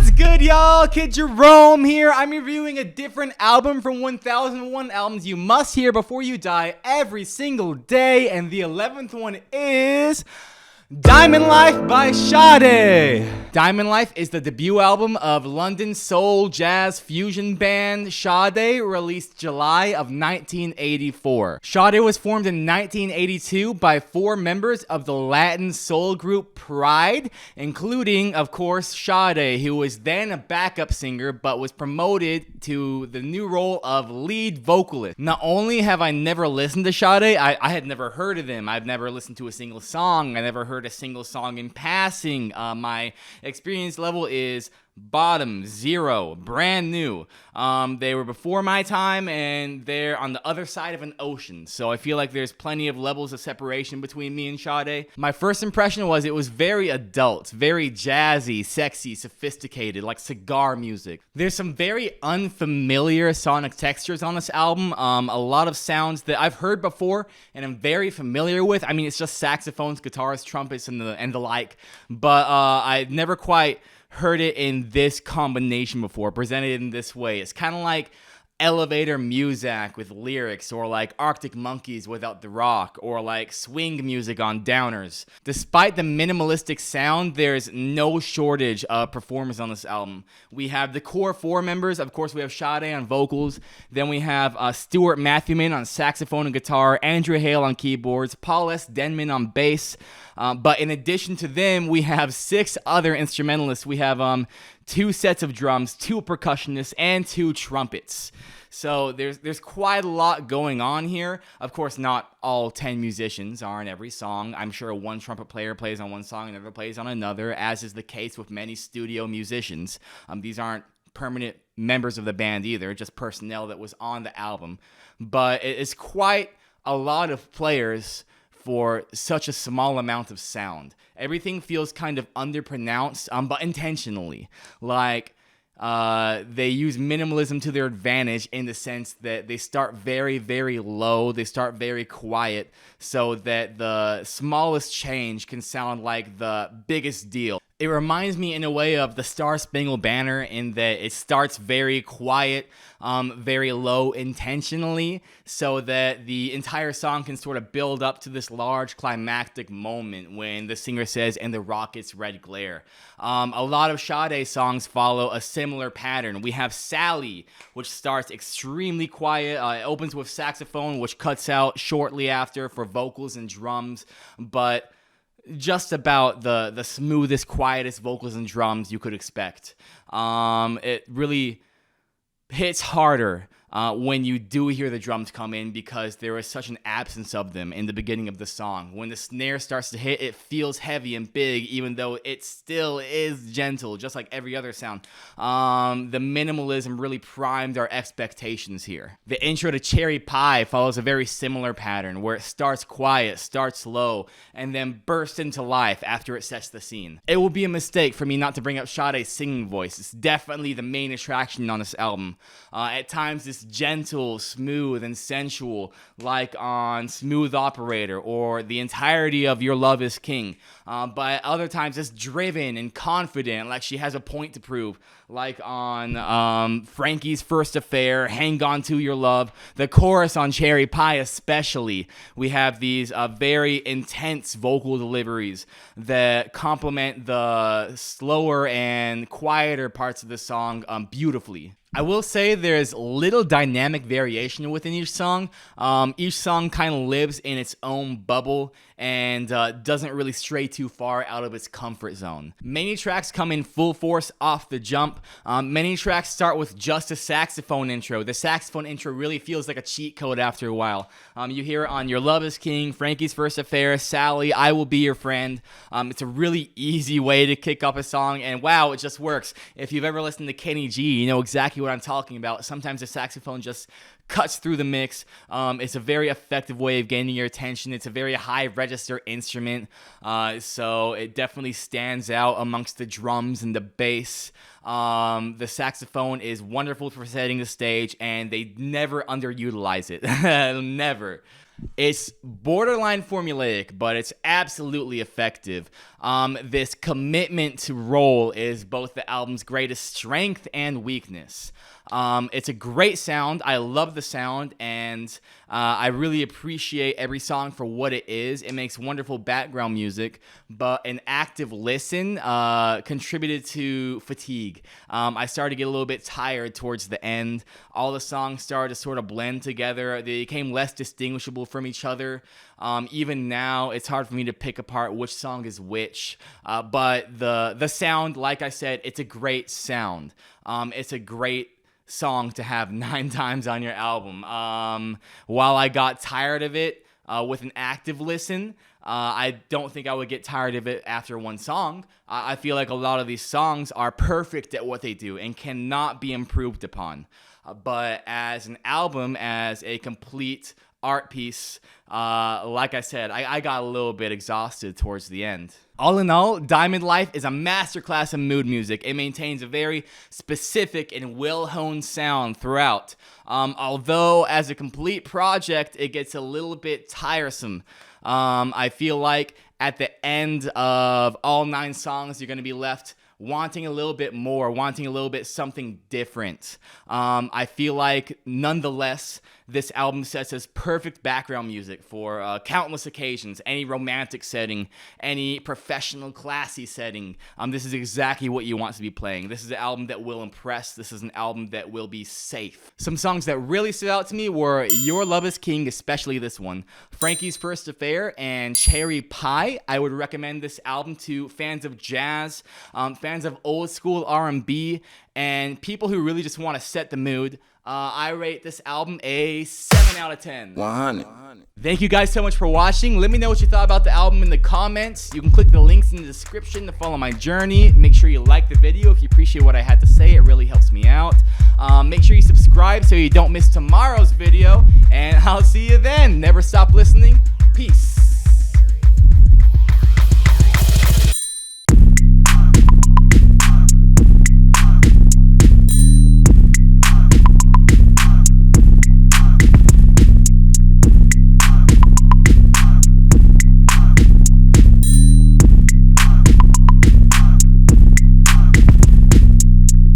What's good, y'all? Kid Jerome here. I'm reviewing a different album from 1001 albums you must hear before you die every single day, and the 11th one is Diamond Life by Sade. Diamond Life is the debut album of London soul jazz fusion band Sade, released July of 1984. Sade was formed in 1982 by 4 members of the Latin soul group Pride, including, of course, Sade, who was then a backup singer but was promoted to the new role of lead vocalist. Not only have I never listened to Sade, I had never heard of them. I've never listened to a single song. I never heard a single song in passing. My experience level is bottom, 0, brand new. They were before my time, and they're on the other side of an ocean, so I feel like there's plenty of levels of separation between me and Sade. My first impression was it was very adult, very jazzy, sexy, sophisticated, like cigar music. There's some very unfamiliar sonic textures on this album, a lot of sounds that I've heard before and I'm very familiar with. I mean, it's just saxophones, guitars, trumpets, and the like, but I've never quite heard it in this combination before, presented in this way. It's kind of like elevator music with lyrics, or like Arctic Monkeys without the rock, or like swing music on Downers. Despite the minimalistic sound, there's no shortage of performers on this album. We have the core 4 members. Of course, we have Sade on vocals. Then we have Stuart Matthewman on saxophone and guitar, Andrew Hale on keyboards, Paul S. Denman on bass. But in addition to them, we have 6 other instrumentalists. We have 2 sets of drums, 2 percussionists, and 2 trumpets. So there's quite a lot going on here. Of course, not all 10 musicians are in every song. I'm sure one trumpet player plays on one song, another plays on another, as is the case with many studio musicians. These aren't permanent members of the band either, just personnel that was on the album. But it's quite a lot of players for such a small amount of sound. Everything feels kind of underpronounced, but intentionally. Like, they use minimalism to their advantage in the sense that they start very, very low, they start very quiet, so that the smallest change can sound like the biggest deal. It reminds me in a way of the Star Spangled Banner in that it starts very quiet, very low intentionally, so that the entire song can sort of build up to this large climactic moment when the singer says, "and the rocket's red glare." A lot of Sade songs follow a similar pattern. We have Sally, which starts extremely quiet. It opens with saxophone, which cuts out shortly after for vocals and drums, but just about the smoothest, quietest vocals and drums you could expect. It really hits harder when you do hear the drums come in, because there is such an absence of them in the beginning of the song. When the snare starts to hit, it feels heavy and big, even though it still is gentle, just like every other sound. The minimalism really primed our expectations here. The intro to Cherry Pie follows a very similar pattern, where it starts quiet, starts low, and then bursts into life after it sets the scene. It will be a mistake for me not to bring up Sade's singing voice. It's definitely the main attraction on this album. At times, this gentle, smooth, and sensual, like on Smooth Operator or the entirety of Your Love Is King. But other times it's driven and confident, like she has a point to prove, like on Frankie's First Affair, Hang On To Your Love. The chorus on Cherry Pie especially, we have these very intense vocal deliveries that complement the slower and quieter parts of the song beautifully. I will say there's little dynamic variation within each song. Each song kind of lives in its own bubble and doesn't really stray too far out of its comfort zone. Many tracks come in full force off the jump. Many tracks start with just a saxophone intro. The saxophone intro really feels like a cheat code after a while. You hear it on Your Love Is King, Frankie's First Affair, Sally, I Will Be Your Friend. It's a really easy way to kick up a song, and wow, it just works. If you've ever listened to Kenny G, you know exactly what I'm talking about. Sometimes the saxophone just cuts through the mix. It's a very effective way of gaining your attention. It's a very high register instrument, so it definitely stands out amongst the drums and the bass. The saxophone is wonderful for setting the stage, and they never underutilize it. Never. It's borderline formulaic, but it's absolutely effective. This commitment to roll is both the album's greatest strength and weakness. It's a great sound. I love the sound, and I really appreciate every song for what it is. It makes wonderful background music, but an active listen contributed to fatigue. I started to get a little bit tired towards the end. All the songs started to sort of blend together. They became less distinguishable from each other. Even now, it's hard for me to pick apart which song is which. But the sound, like I said, it's a great sound. It's a great song to have 9 times on your album. While I got tired of it with an active listen, I don't think I would get tired of it after one song. I feel like a lot of these songs are perfect at what they do and cannot be improved upon. But as an album, as a complete art piece, like I said, I got a little bit exhausted towards the end. All in all, Diamond Life is a masterclass in mood music. It maintains a very specific and well-honed sound throughout. Although, as a complete project, it gets a little bit tiresome. I feel like at the end of all 9 songs, you're going to be left wanting a little bit more, wanting a little bit something different. I feel like, nonetheless, this album sets as perfect background music for countless occasions, any romantic setting, any professional, classy setting. This is exactly what you want to be playing. This is an album that will impress. This is an album that will be safe. Some songs that really stood out to me were Your Love is King, especially this one, Frankie's First Affair, and Cherry Pie. I would recommend this album to fans of jazz, fans of old school R&B, and people who really just want to set the mood. I rate this album a 7 out of 10. 100. Thank you guys so much for watching. Let me know what you thought about the album in the comments. You can click the links in the description to follow my journey. Make sure you like the video if you appreciate what I had to say. It really helps me out. Make sure you subscribe so you don't miss tomorrow's video. And I'll see you then. Never stop listening. Peace.